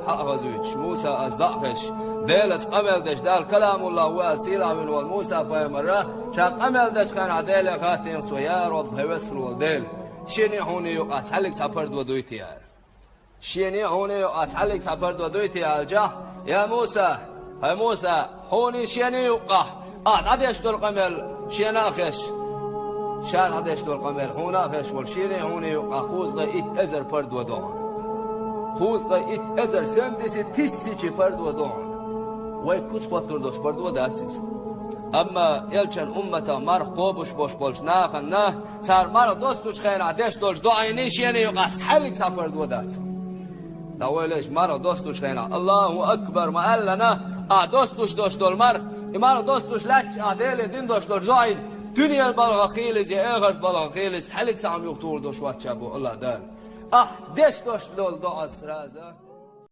حقزوش موسى أصدقش ديلت قمل دش دال كلام الله واسيلا من والموسى فيمرة شاق قمل دش كان عدالة خاتين سويا رب هوسخن والديل شيني هوني أتحلق سافرد ودويتيار شيني هوني أتحلق سافرد ودويتيار جاه يا موسى يا موسى هوني شيني يقع عديش دول قمل شيناخش شان عديش دول قمل هوناخش والشيني هوني يقع خوز غيت أزر برد ودون خوز غيت أزر سندس تسيچي برد ودون وای کوچ قطر دوش برد و داتسیز اما یلچن امتا مر قوبش باش بالش نه سر مر دوستوش خیر عدش دولش دو عینیش یعنی قصحلی سفر دو دات داولش مر دوستوش خیر الله اکبر ما علنا دوستوش دوش دول مر دوستوش لچ عدل دین دوش دول زاین دنیا بالغ خیلی زی اغر بالغ خیلی حلی سام یختور دوش واتشابو الله دار دش دوش دول دو اسرازه